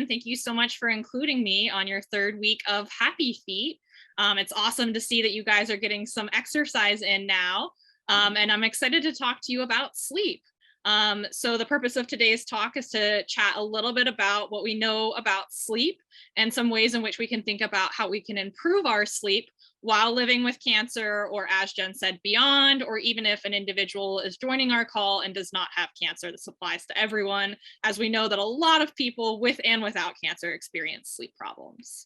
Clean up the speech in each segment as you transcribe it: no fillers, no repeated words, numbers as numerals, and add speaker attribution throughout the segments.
Speaker 1: Jen. Thank you so much for including me on your third week of Happy Feet. It's awesome to see that you guys are getting some exercise in now, and I'm excited to talk to you about sleep. So the purpose of today's talk is to chat a little bit about what we know about sleep and some ways in which we can think about how we can improve our sleep while living with cancer, or as Jen said, beyond, or even if an individual is joining our call and does not have cancer. This applies to everyone, as we know that a lot of people with and without cancer experience sleep problems.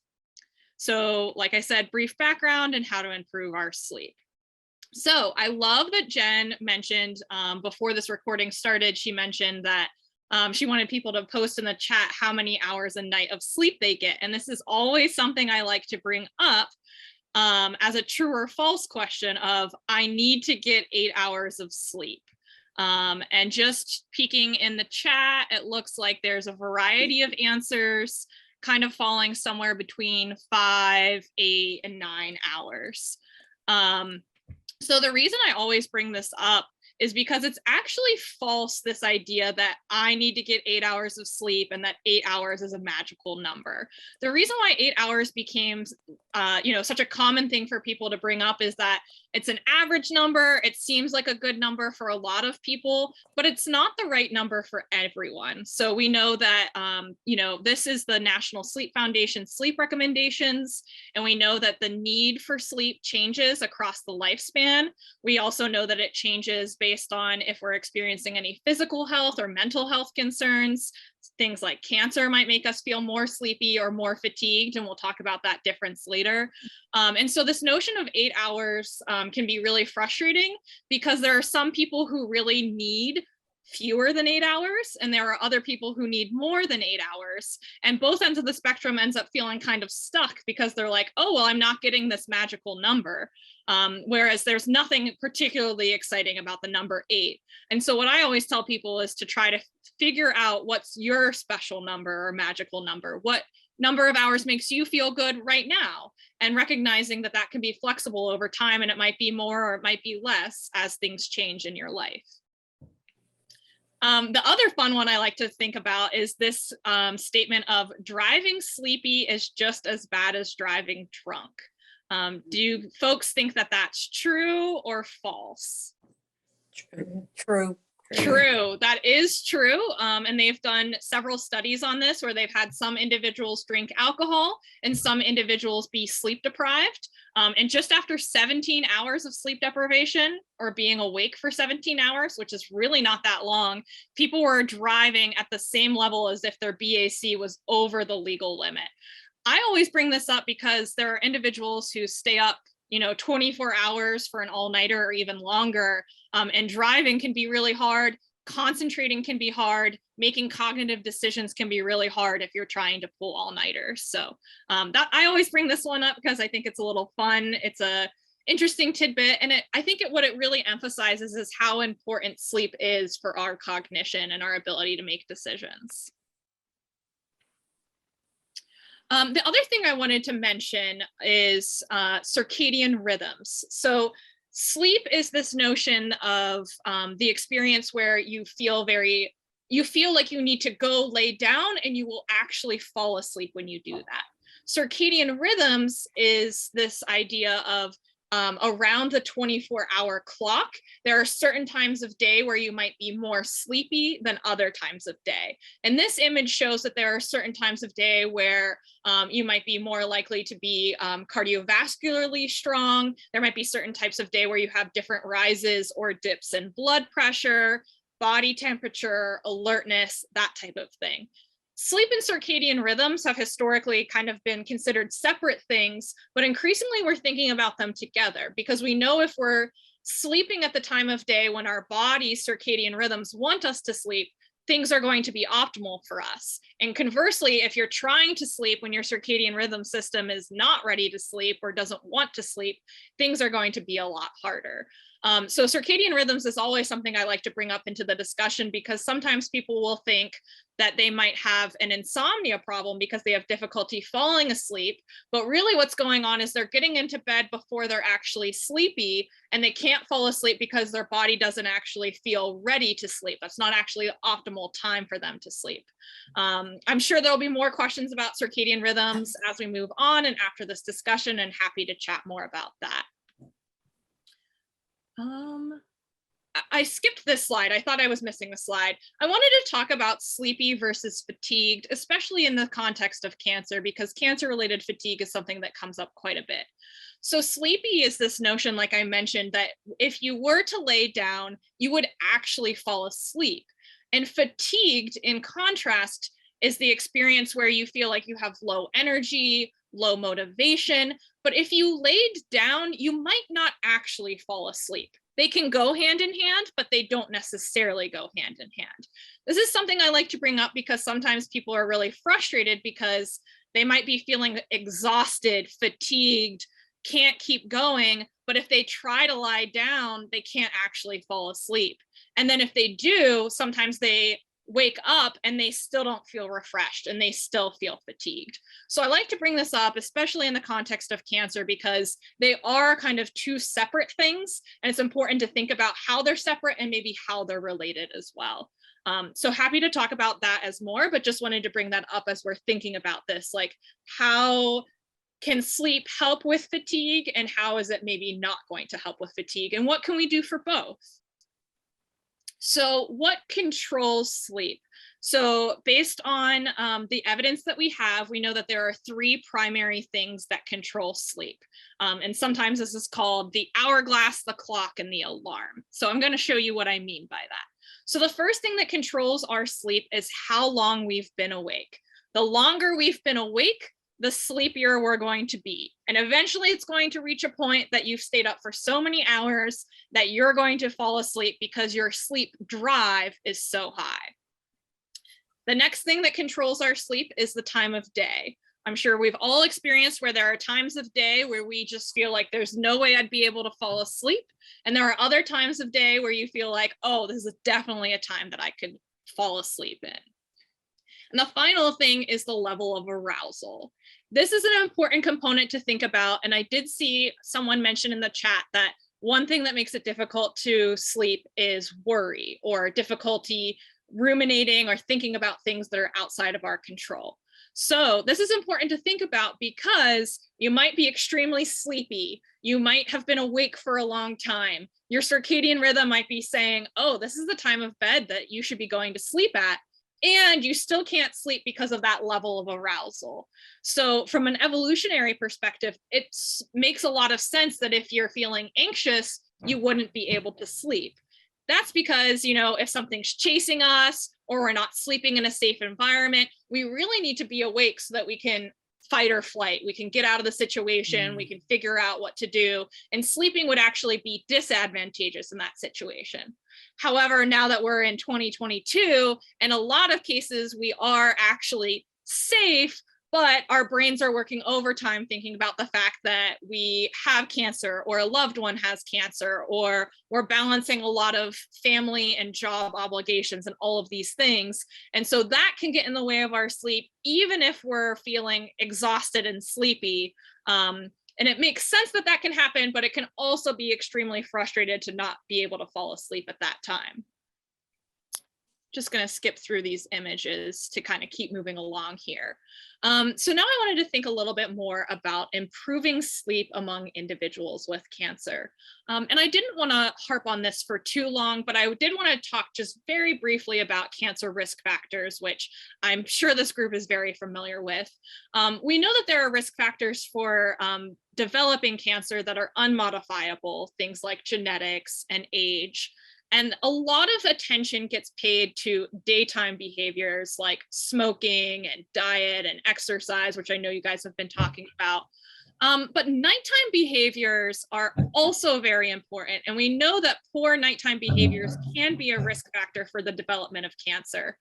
Speaker 1: So like I said, brief background and how to improve our sleep. So I love that Jen mentioned before this recording started, she mentioned that she wanted people to post in the chat how many hours a night of sleep they get. And this is always something I like to bring up as a true or false question of, I need to get 8 hours of sleep. And just peeking in the chat, it looks like there's a variety of answers, kind of falling somewhere between 5, 8, and 9 hours. So the reason I always bring this up is because it's actually false, this idea that I need to get 8 hours of sleep and that 8 hours is a magical number. The reason why 8 hours became such a common thing for people to bring up is that it's an average number. It seems like a good number for a lot of people, but it's not the right number for everyone. So we know that, this is the National Sleep Foundation sleep recommendations, and we know that the need for sleep changes across the lifespan. We also know that it changes based on if we're experiencing any physical health or mental health concerns. Things like cancer might make us feel more sleepy or more fatigued, and we'll talk about that difference later. And so this notion of 8 hours can be really frustrating, because there are some people who really need fewer than 8 hours, and there are other people who need more than 8 hours. And both ends of the spectrum ends up feeling kind of stuck, because they're like, oh, well, I'm not getting this magical number. Whereas there's nothing particularly exciting about the number 8. And so what I always tell people is to try to figure out what's your special number or magical number. What number of hours makes you feel good right now? And recognizing that that can be flexible over time, and it might be more or it might be less as things change in your life. The other fun one I like to think about is this statement of driving sleepy is just as bad as driving drunk. Do you folks think that that's true or false?
Speaker 2: True.
Speaker 1: True, that is true. And they've done several studies on this, where they've had some individuals drink alcohol and some individuals be sleep deprived. And just after 17 hours of sleep deprivation, or being awake for 17 hours, which is really not that long, people were driving at the same level as if their BAC was over the legal limit. I always bring this up because there are individuals who stay up 24 hours for an all-nighter or even longer, and driving can be really hard. Concentrating can be hard. Making cognitive decisions can be really hard if you're trying to pull all-nighters. So that I always bring this one up because I think it's a little fun. It's a interesting tidbit, and I think what it really emphasizes is how important sleep is for our cognition and our ability to make decisions. The other thing I wanted to mention is circadian rhythms. So sleep is this notion of the experience where you feel like you need to go lay down and you will actually fall asleep when you do that. Circadian rhythms is this idea of around the 24-hour clock, there are certain times of day where you might be more sleepy than other times of day. And this image shows that there are certain times of day where you might be more likely to be cardiovascularly strong. There might be certain types of day where you have different rises or dips in blood pressure, body temperature, alertness, that type of thing. Sleep and circadian rhythms have historically kind of been considered separate things, but increasingly we're thinking about them together, because we know if we're sleeping at the time of day when our body's circadian rhythms want us to sleep, things are going to be optimal for us. And conversely, if you're trying to sleep when your circadian rhythm system is not ready to sleep or doesn't want to sleep, things are going to be a lot harder. So circadian rhythms is always something I like to bring up into the discussion, because sometimes people will think that they might have an insomnia problem because they have difficulty falling asleep. But really what's going on is they're getting into bed before they're actually sleepy, and they can't fall asleep because their body doesn't actually feel ready to sleep. That's not actually the optimal time for them to sleep. I'm sure there'll be more questions about circadian rhythms as we move on and after this discussion, and happy to chat more about that. I skipped this slide. I thought I was missing a slide. I wanted to talk about sleepy versus fatigued, especially in the context of cancer, because cancer-related fatigue is something that comes up quite a bit. So sleepy is this notion, like I mentioned, that if you were to lay down, you would actually fall asleep. And fatigued, in contrast, is the experience where you feel like you have low energy, low motivation, but if you laid down, you might not actually fall asleep. They can go hand in hand, but they don't necessarily go hand in hand. This is something I like to bring up because sometimes people are really frustrated because they might be feeling exhausted, fatigued, can't keep going, but if they try to lie down, they can't actually fall asleep. And then if they do, sometimes they wake up and they still don't feel refreshed and they still feel fatigued. So I like to bring this up, especially in the context of cancer, because they are kind of two separate things. And it's important to think about how they're separate and maybe how they're related as well. So happy to talk about that as more, but just wanted to bring that up as we're thinking about this, like how can sleep help with fatigue and how is it maybe not going to help with fatigue, and what can we do for both? So what controls sleep? So based on the evidence that we have, we know that there are three primary things that control sleep. And sometimes this is called the hourglass, the clock, and the alarm. So I'm going to show you what I mean by that. So the first thing that controls our sleep is how long we've been awake. The longer we've been awake, the sleepier we're going to be. And eventually it's going to reach a point that you've stayed up for so many hours that you're going to fall asleep because your sleep drive is so high. The next thing that controls our sleep is the time of day. I'm sure we've all experienced where there are times of day where we just feel like there's no way I'd be able to fall asleep. And there are other times of day where you feel like, oh, this is definitely a time that I could fall asleep in. And the final thing is the level of arousal. This is an important component to think about. And I did see someone mention in the chat that one thing that makes it difficult to sleep is worry or difficulty ruminating or thinking about things that are outside of our control. So this is important to think about because you might be extremely sleepy. You might have been awake for a long time. Your circadian rhythm might be saying, oh, this is the time of bed that you should be going to sleep at. And you still can't sleep because of that level of arousal. So from an evolutionary perspective, it makes a lot of sense that if you're feeling anxious, you wouldn't be able to sleep. That's because, if something's chasing us or we're not sleeping in a safe environment, we really need to be awake so that we can fight or flight. We can get out of the situation, we can figure out what to do, and sleeping would actually be disadvantageous in that situation. However, now that we're in 2022, in a lot of cases, we are actually safe, but our brains are working overtime thinking about the fact that we have cancer or a loved one has cancer, or we're balancing a lot of family and job obligations and all of these things. And so that can get in the way of our sleep, even if we're feeling exhausted and sleepy. And it makes sense that that can happen, but it can also be extremely frustrated to not be able to fall asleep at that time. Just going to skip through these images to kind of keep moving along here. So now I wanted to think a little bit more about improving sleep among individuals with cancer. And I didn't want to harp on this for too long, but I did want to talk just very briefly about cancer risk factors, which I'm sure this group is very familiar with. We know that there are risk factors for developing cancer that are unmodifiable, things like genetics and age. And a lot of attention gets paid to daytime behaviors like smoking and diet and exercise, which I know you guys have been talking about. But nighttime behaviors are also very important. And we know that poor nighttime behaviors can be a risk factor for the development of cancer.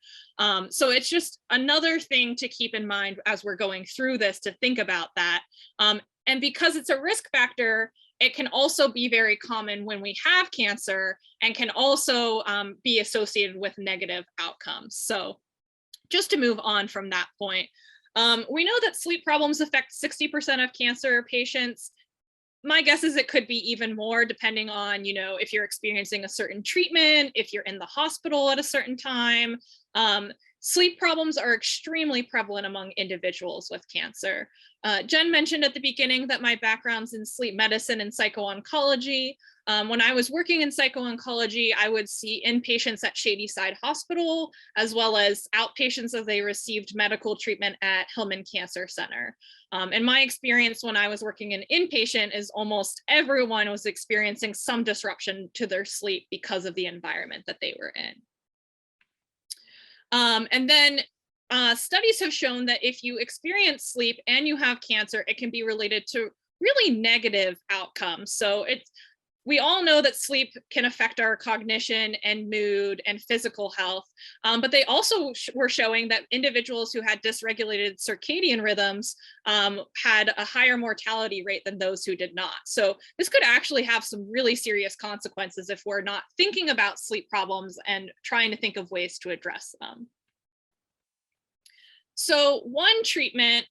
Speaker 1: So it's just another thing to keep in mind as we're going through this, to think about that. And because it's a risk factor, it can also be very common when we have cancer and can also be associated with negative outcomes. So just to move on from that point, we know that sleep problems affect 60% of cancer patients. My guess is it could be even more depending on, if you're experiencing a certain treatment, if you're in the hospital at a certain time. Sleep problems are extremely prevalent among individuals with cancer. Jen mentioned at the beginning that my background's in sleep medicine and psycho-oncology. When I was working in psycho-oncology, I would see inpatients at Shadyside Hospital, as well as outpatients as they received medical treatment at Hillman Cancer Center. And my experience when I was working in inpatient is almost everyone was experiencing some disruption to their sleep because of the environment that they were in. And then studies have shown that if you experience sleep and you have cancer, it can be related to really negative outcomes. So we all know that sleep can affect our cognition and mood and physical health, but they also were showing that individuals who had dysregulated circadian rhythms had a higher mortality rate than those who did not. So this could actually have some really serious consequences if we're not thinking about sleep problems and trying to think of ways to address them. So one treatment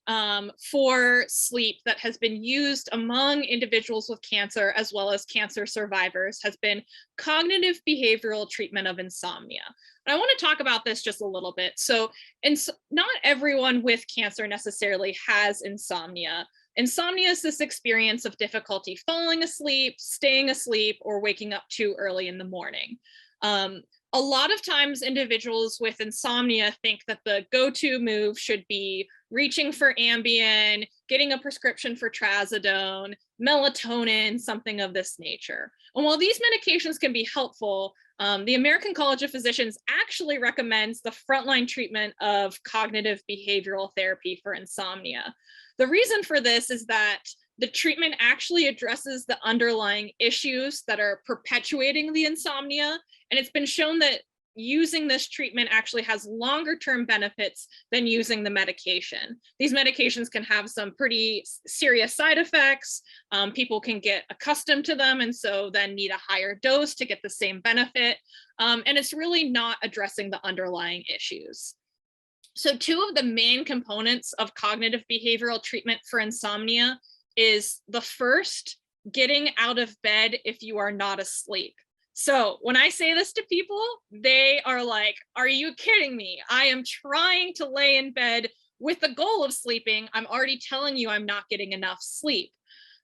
Speaker 1: for sleep that has been used among individuals with cancer as well as cancer survivors has been cognitive behavioral treatment of insomnia. And I want to talk about this just a little bit. So not everyone with cancer necessarily has insomnia. Insomnia is this experience of difficulty falling asleep, staying asleep, or waking up too early in the morning. A lot of times individuals with insomnia think that the go-to move should be reaching for Ambien, getting a prescription for trazodone, melatonin, something of this nature. And while these medications can be helpful, the American College of Physicians actually recommends the frontline treatment of cognitive behavioral therapy for insomnia. The reason for this is that the treatment actually addresses the underlying issues that are perpetuating the insomnia. And it's been shown that using this treatment actually has longer term benefits than using the medication. These medications can have some pretty serious side effects. People can get accustomed to them and so then need a higher dose to get the same benefit. And it's really not addressing the underlying issues. So two of the main components of cognitive behavioral treatment for insomnia is the first, getting out of bed if you are not asleep. So when I say this to people, they are like, are you kidding me? I am trying to lay in bed with the goal of sleeping. I'm already telling you I'm not getting enough sleep.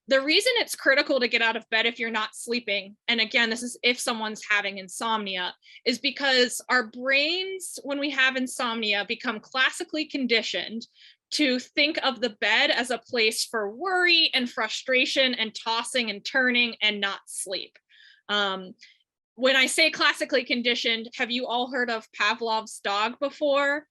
Speaker 1: The reason it's critical to get out of bed if you're not sleeping, and again, this is if someone's having insomnia, is because our brains, when we have insomnia, become classically conditioned to think of the bed as a place for worry and frustration and tossing and turning and not sleep. When I say classically conditioned, have you all heard of Pavlov's dog before?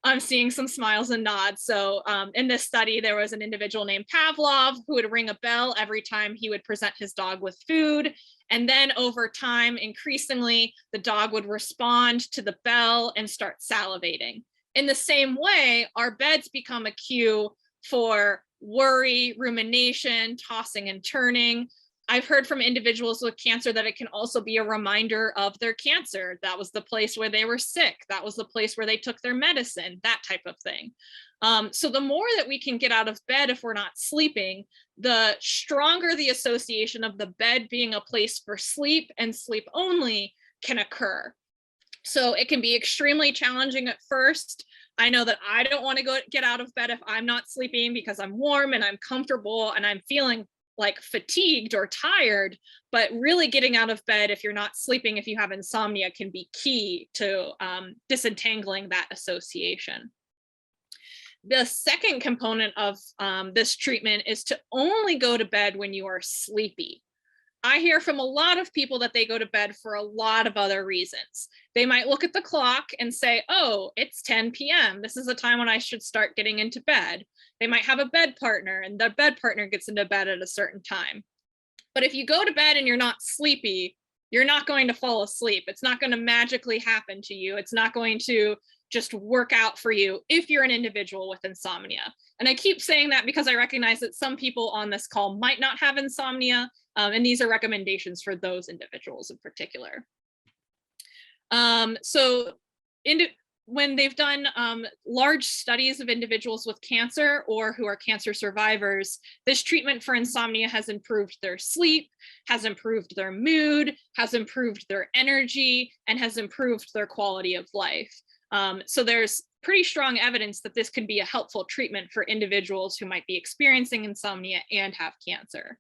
Speaker 1: I'm seeing some smiles and nods. So in this study, there was an individual named Pavlov who would ring a bell every time he would present his dog with food. And then over time, increasingly, the dog would respond to the bell and start salivating. In the same way, our beds become a cue for worry, rumination, tossing and turning. I've heard from individuals with cancer that it can also be a reminder of their cancer. That was the place where they were sick. That was the place where they took their medicine, that type of thing. So the more that we can get out of bed if we're not sleeping, the stronger the association of the bed being a place for sleep and sleep only can occur. So it can be extremely challenging at first. I know that I don't want to get out of bed if I'm not sleeping because I'm warm and I'm comfortable and I'm feeling like fatigued or tired, but really getting out of bed if you're not sleeping, if you have insomnia, can be key to disentangling that association. The second component of this treatment is to only go to bed when you are sleepy. I hear from a lot of people that they go to bed for a lot of other reasons. They might look at the clock and say, oh, it's 10 p.m. This is the time when I should start getting into bed. They might have a bed partner and the bed partner gets into bed at a certain time. But if you go to bed and you're not sleepy, you're not going to fall asleep. It's not going to magically happen to you. It's not going to just work out for you if you're an individual with insomnia. And I keep saying that because I recognize that some people on this call might not have insomnia, and these are recommendations for those individuals in particular. When they've done large studies of individuals with cancer or who are cancer survivors, this treatment for insomnia has improved their sleep, has improved their mood, has improved their energy, and has improved their quality of life. So there's pretty strong evidence that this could be a helpful treatment for individuals who might be experiencing insomnia and have cancer.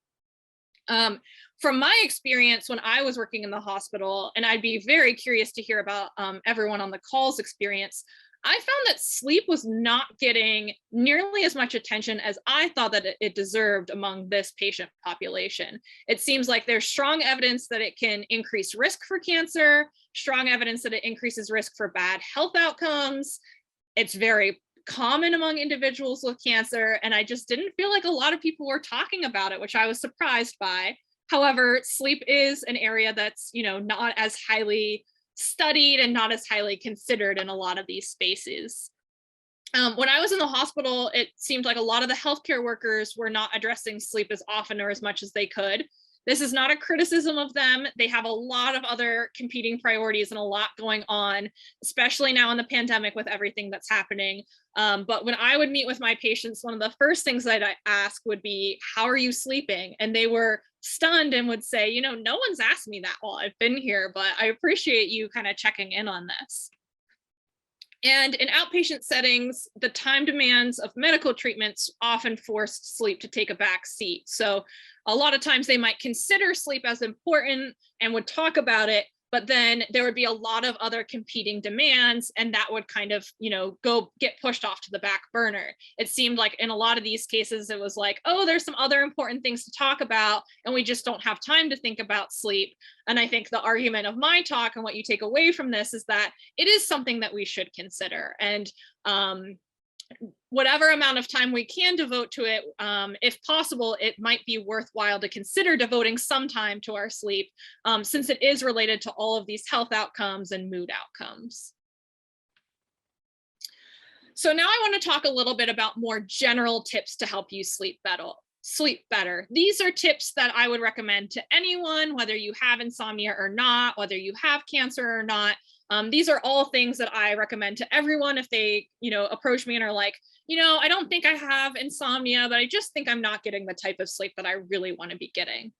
Speaker 1: From my experience when I was working in the hospital, and I'd be very curious to hear about everyone on the call's experience, I found that sleep was not getting nearly as much attention as I thought that it deserved among this patient population. It seems like there's strong evidence that it can increase risk for cancer, strong evidence that it increases risk for bad health outcomes. It's very common among individuals with cancer, and I just didn't feel like a lot of people were talking about it, which I was surprised by. However, sleep is an area that's, not as highly studied and not as highly considered in a lot of these spaces. When I was in the hospital, it seemed like a lot of the healthcare workers were not addressing sleep as often or as much as they could. This is not a criticism of them. They have a lot of other competing priorities and a lot going on, especially now in the pandemic with everything that's happening. But when I would meet with my patients, one of the first things that I ask would be, how are you sleeping? And they were stunned and would say, no one's asked me that while I've been here, but I appreciate you kind of checking in on this. And in outpatient settings, the time demands of medical treatments often forced sleep to take a back seat. So a lot of times they might consider sleep as important and would talk about it, but then there would be a lot of other competing demands, and that would kind of, go get pushed off to the back burner. It seemed like in a lot of these cases, it was like, oh, there's some other important things to talk about, and we just don't have time to think about sleep. And I think the argument of my talk and what you take away from this is that it is something that we should consider. And whatever amount of time we can devote to it, if possible, it might be worthwhile to consider devoting some time to our sleep, since it is related to all of these health outcomes and mood outcomes. So now I want to talk a little bit about more general tips to help you sleep better. These are tips that I would recommend to anyone, whether you have insomnia or not, whether you have cancer or not. These are all things that I recommend to everyone if they, approach me and are like, I don't think I have insomnia, but I just think I'm not getting the type of sleep that I really want to be getting.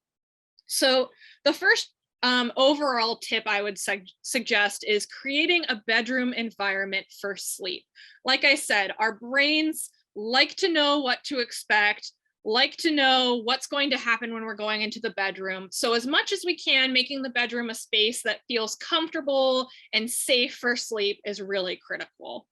Speaker 1: So the first overall tip I would suggest is creating a bedroom environment for sleep. Like I said, our brains like to know what to expect, like to know what's going to happen when we're going into the bedroom. So as much as we can, making the bedroom a space that feels comfortable and safe for sleep is really critical.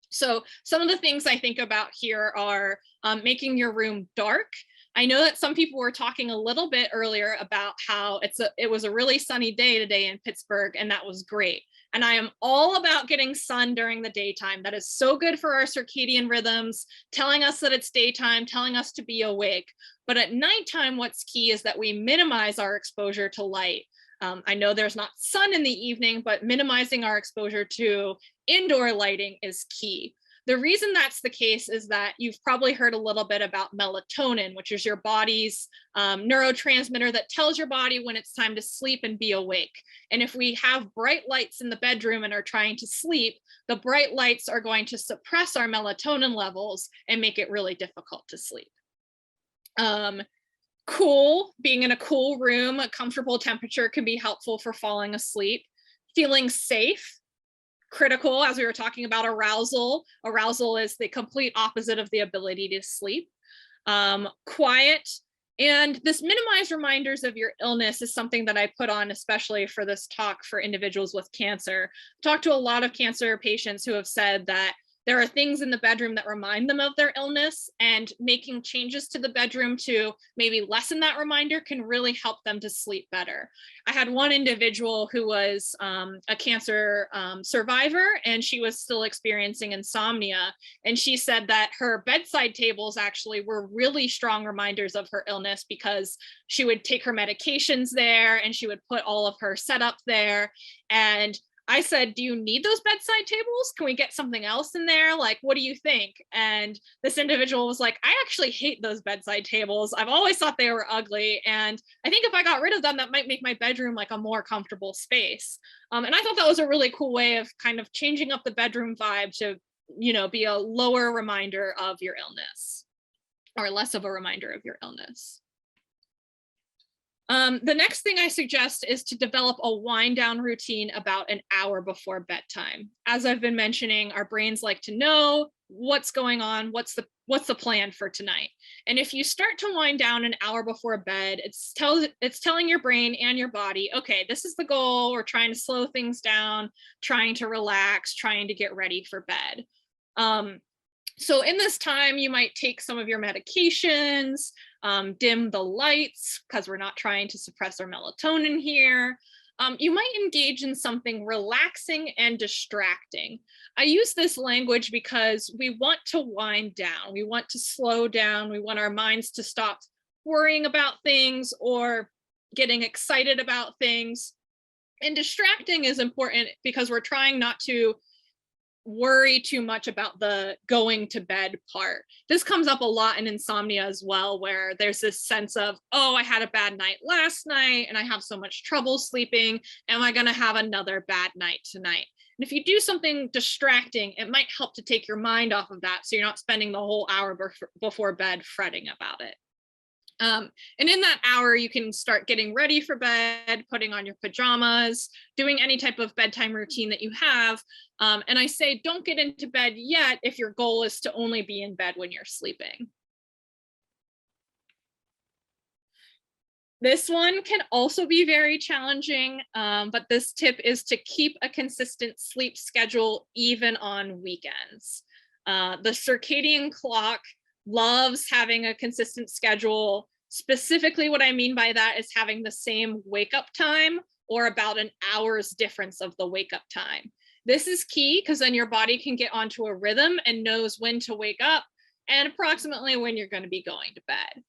Speaker 1: So some of the things I think about here are making your room dark. I know that some people were talking a little bit earlier about how it was a really sunny day today in Pittsburgh, and that was great. And I am all about getting sun during the daytime. That is so good for our circadian rhythms, telling us that it's daytime, telling us to be awake. But at nighttime, what's key is that we minimize our exposure to light. I know there's not sun in the evening, but minimizing our exposure to indoor lighting is key. The reason that's the case is that you've probably heard a little bit about melatonin, which is your body's neurotransmitter that tells your body when it's time to sleep and be awake. And if we have bright lights in the bedroom and are trying to sleep, the bright lights are going to suppress our melatonin levels and make it really difficult to sleep. Being in a cool room, a comfortable temperature can be helpful for falling asleep. Feeling safe, critical, as we were talking about arousal. Arousal is the complete opposite of the ability to sleep. Quiet, and this minimize reminders of your illness is something that I put on, especially for this talk for individuals with cancer. I've talked to a lot of cancer patients who have said that there are things in the bedroom that remind them of their illness, and making changes to the bedroom to maybe lessen that reminder can really help them to sleep better. I had one individual who was a cancer survivor, and she was still experiencing insomnia. And she said that her bedside tables actually were really strong reminders of her illness, because she would take her medications there and she would put all of her setup there. And I said, do you need those bedside tables? Can we get something else in there? Like, what do you think? And this individual was like, I actually hate those bedside tables. I've always thought they were ugly. And I think if I got rid of them, that might make my bedroom like a more comfortable space. And I thought that was a really cool way of kind of changing up the bedroom vibe to, be a lower reminder of your illness, or less of a reminder of your illness. The next thing I suggest is to develop a wind down routine about an hour before bedtime. As I've been mentioning, our brains like to know what's going on, what's the plan for tonight. And if you start to wind down an hour before bed, it's telling your brain and your body, okay, this is the goal. We're trying to slow things down, trying to relax, trying to get ready for bed. So in this time, you might take some of your medications, dim the lights because we're not trying to suppress our melatonin here. You might engage in something relaxing and distracting. I use this language because we want to wind down. We want to slow down. We want our minds to stop worrying about things or getting excited about things. And distracting is important because we're trying not to worry too much about the going to bed part. This comes up a lot in insomnia as well, where there's this sense of, oh, I had a bad night last night and I have so much trouble sleeping. Am I going to have another bad night tonight? And if you do something distracting, it might help to take your mind off of that, so you're not spending the whole hour before bed fretting about it. And in that hour, you can start getting ready for bed, putting on your pajamas, doing any type of bedtime routine that you have. And I say, don't get into bed yet if your goal is to only be in bed when you're sleeping. This one can also be very challenging, but this tip is to keep a consistent sleep schedule even on weekends. The circadian clock loves having a consistent schedule. Specifically, what I mean by that is having the same wake up time or about an hour's difference of the wake up time. This is key because then your body can get onto a rhythm and knows when to wake up and approximately when you're going to be going to bed.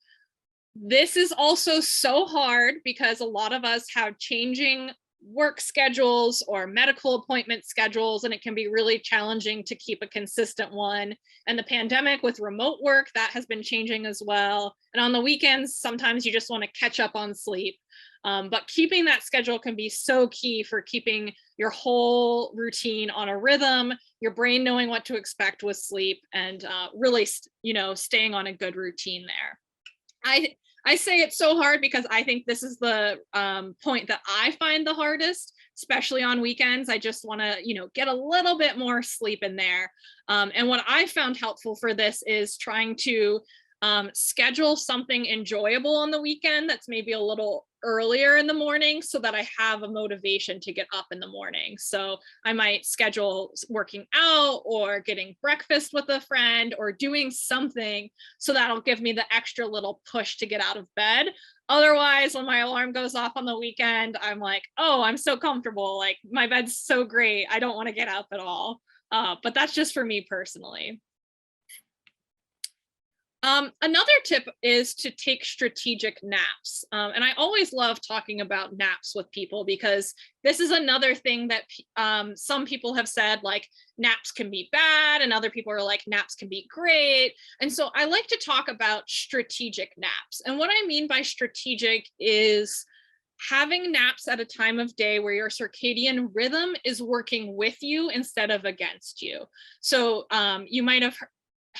Speaker 1: This is also so hard because a lot of us have changing work schedules or medical appointment schedules, and it can be really challenging to keep a consistent one. And the pandemic with remote work, that has been changing as well. And on the weekends, sometimes you just want to catch up on sleep. But keeping that schedule can be so key for keeping your whole routine on a rhythm, your brain knowing what to expect with sleep, and really, staying on a good routine there. I say it's so hard because I think this is the point that I find the hardest, especially on weekends. I just want to, get a little bit more sleep in there. And what I found helpful for this is trying to schedule something enjoyable on the weekend that's maybe a little earlier in the morning so that I have a motivation to get up in the morning. So I might schedule working out or getting breakfast with a friend or doing something so that'll give me the extra little push to get out of bed. Otherwise, when my alarm goes off on the weekend, I'm like, oh, I'm so comfortable. Like my bed's so great. I don't want to get up at all. But that's just for me personally. Another tip is to take strategic naps. And I always love talking about naps with people because this is another thing that some people have said, like naps can be bad, and other people are like naps can be great. And so I like to talk about strategic naps. And what I mean by strategic is having naps at a time of day where your circadian rhythm is working with you instead of against you. So you might have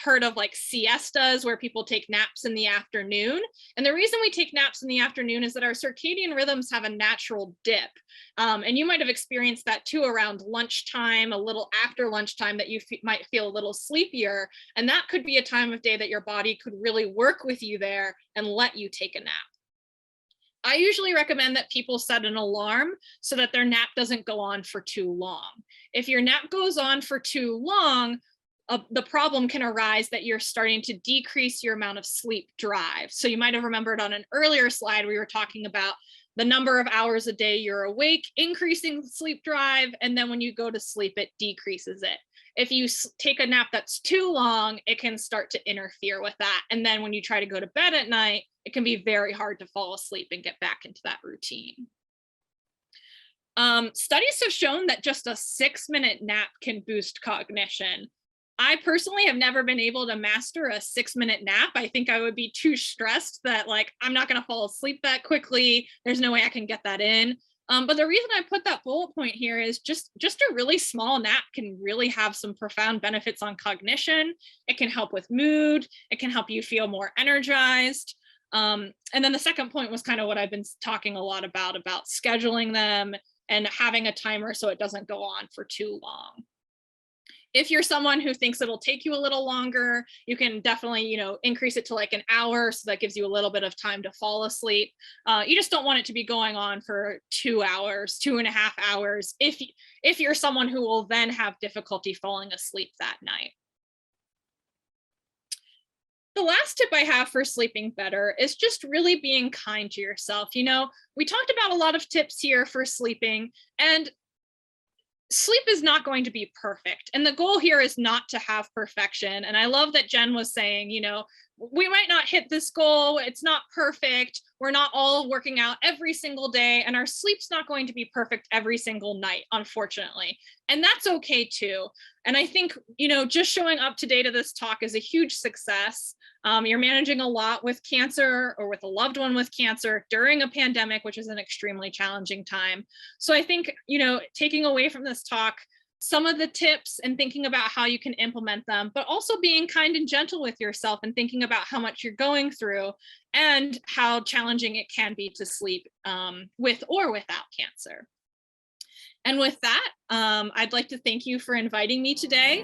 Speaker 1: heard of like siestas where people take naps in the afternoon. And the reason we take naps in the afternoon is that our circadian rhythms have a natural dip. And you might have experienced that too around lunchtime, a little after lunchtime, that you might feel a little sleepier. And that could be a time of day that your body could really work with you there and let you take a nap. I usually recommend that people set an alarm so that their nap doesn't go on for too long. If your nap goes on for too long, the problem can arise that you're starting to decrease your amount of sleep drive. So you might have remembered on an earlier slide, we were talking about the number of hours a day you're awake, increasing sleep drive. And then when you go to sleep, it decreases it. If you take a nap that's too long, it can start to interfere with that. And then when you try to go to bed at night, it can be very hard to fall asleep and get back into that routine. Studies have shown that just a 6-minute nap can boost cognition. I personally have never been able to master a 6-minute nap. I think I would be too stressed that like I'm not going to fall asleep that quickly. There's no way I can get that in. But the reason I put that bullet point here is just a really small nap can really have some profound benefits on cognition. It can help with mood. It can help you feel more energized. And then the second point was kind of what I've been talking a lot about scheduling them and having a timer so it doesn't go on for too long. If you're someone who thinks it'll take you a little longer, you can definitely, increase it to like an hour. So that gives you a little bit of time to fall asleep. You just don't want it to be going on for 2 hours, 2.5 hours, if you're someone who will then have difficulty falling asleep that night. The last tip I have for sleeping better is just really being kind to yourself. We talked about a lot of tips here for sleeping, and sleep is not going to be perfect. And the goal here is not to have perfection. And I love that Jen was saying, we might not hit this goal. It's not perfect. We're not all working out every single day. And our sleep's not going to be perfect every single night, unfortunately. And that's okay too. And I think, just showing up today to this talk is a huge success. You're managing a lot with cancer or with a loved one with cancer during a pandemic, which is an extremely challenging time. So I think, taking away from this talk, some of the tips and thinking about how you can implement them, but also being kind and gentle with yourself and thinking about how much you're going through and how challenging it can be to sleep with or without cancer. And with that, I'd like to thank you for inviting me today.